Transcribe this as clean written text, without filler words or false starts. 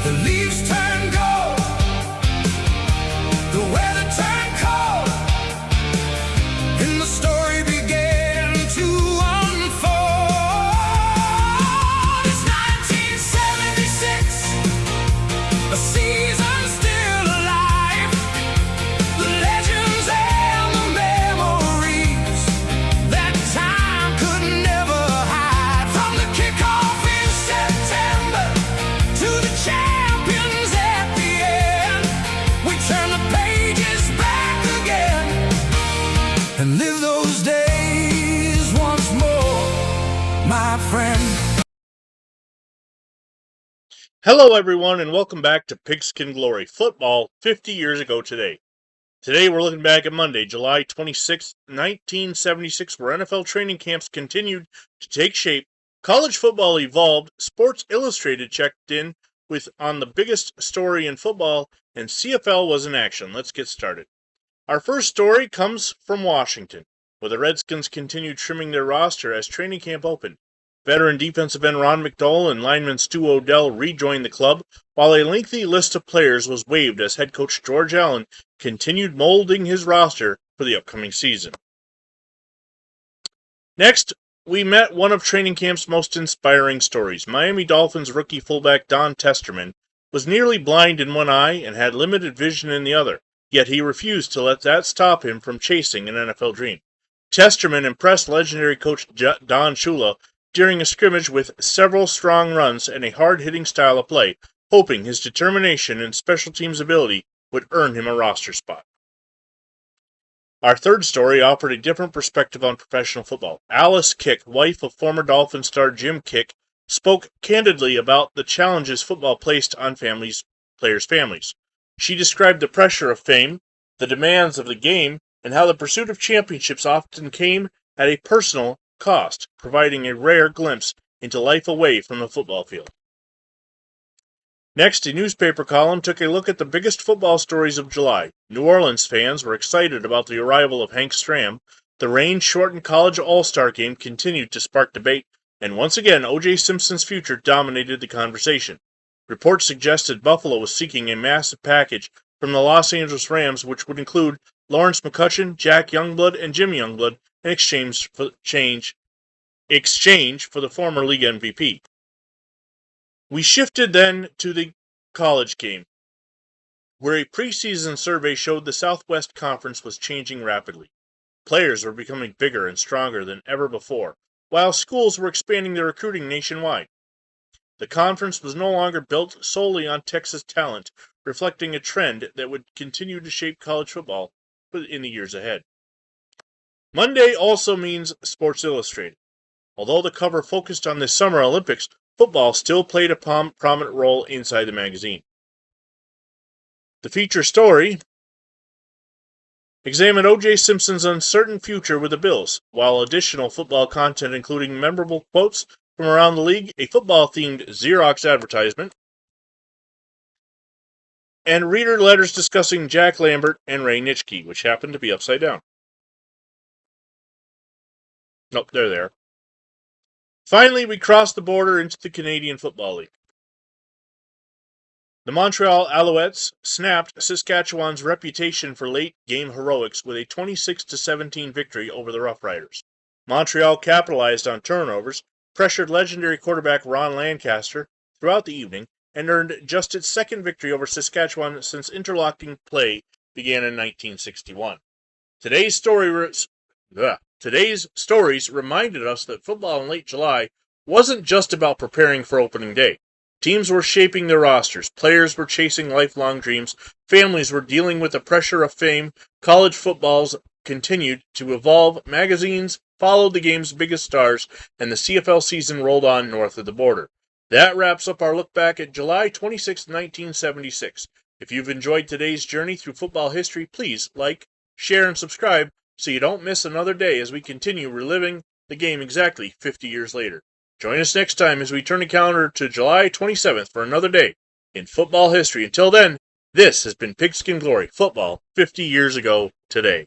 The leaves turn gold, the weather turned cold, and the story began to unfold. It's 1976, a season still alive. The legends and the memories that time could never hide. From the kickoff in September to the champions at the end, we turn the pages back again and live those days once more, my friend. Hello everyone and welcome back to Pigskin Glory Football 50 years ago today. Today we're looking back at Monday, July 26, 1976, where NFL training camps continued to take shape, college football evolved, Sports Illustrated checked in on the biggest story in football, and CFL was in action. Let's get started. Our first story comes from Washington, where the Redskins continued trimming their roster as training camp opened. Veteran defensive end Ron McDole and lineman Stu Odell rejoined the club, while a lengthy list of players was waived as head coach George Allen continued molding his roster for the upcoming season. Next, we met one of training camp's most inspiring stories. Miami Dolphins rookie fullback Don Testerman was nearly blind in one eye and had limited vision in the other, yet he refused to let that stop him from chasing an NFL dream. Testerman impressed legendary coach Don Shula during a scrimmage with several strong runs and a hard-hitting style of play, hoping his determination and special teams ability would earn him a roster spot. Our third story offered a different perspective on professional football. Alice Kiick, wife of former Dolphins star Jim Kiick, spoke candidly about the challenges football placed on players' families. She described the pressure of fame, the demands of the game, and how the pursuit of championships often came at a personal cost, providing a rare glimpse into life away from the football field. Next, a newspaper column took a look at the biggest football stories of July. New Orleans fans were excited about the arrival of Hank Stram. The rain-shortened college all-star game continued to spark debate, and once again O.J. Simpson's future dominated the conversation. Reports suggested Buffalo was seeking a massive package from the Los Angeles Rams, which would include Lawrence McCutcheon, Jack Youngblood, and Jim Youngblood, in exchange for the former league MVP. We shifted then to the college game, where a preseason survey showed the Southwest Conference was changing rapidly. Players were becoming bigger and stronger than ever before, while schools were expanding their recruiting nationwide. The conference was no longer built solely on Texas talent, reflecting a trend that would continue to shape college football in the years ahead. Monday also means Sports Illustrated. Although the cover focused on the Summer Olympics, football still played a prominent role inside the magazine. The feature story examined O.J. Simpson's uncertain future with the Bills, while additional football content including memorable quotes from around the league, a football-themed Xerox advertisement, and reader letters discussing Jack Lambert and Ray Nitschke, which happened to be upside down. Nope, they're there. Finally, we crossed the border into the Canadian Football League. The Montreal Alouettes snapped Saskatchewan's reputation for late-game heroics with a 26-17 victory over the Rough Riders. Montreal capitalized on turnovers, pressured legendary quarterback Ron Lancaster throughout the evening, and earned just its second victory over Saskatchewan since interlocking play began in 1961. Today's stories reminded us that football in late July wasn't just about preparing for opening day. Teams were shaping their rosters, players were chasing lifelong dreams, families were dealing with the pressure of fame, college footballs continued to evolve, magazines followed the game's biggest stars, and the CFL season rolled on north of the border. That wraps up our look back at July 26, 1976. If you've enjoyed today's journey through football history, please like, share, and subscribe so you don't miss another day as we continue reliving the game exactly 50 years later. Join us next time as we turn the calendar to July 27th for another day in football history. Until then, this has been Pigskin Glory Football 50 years ago today.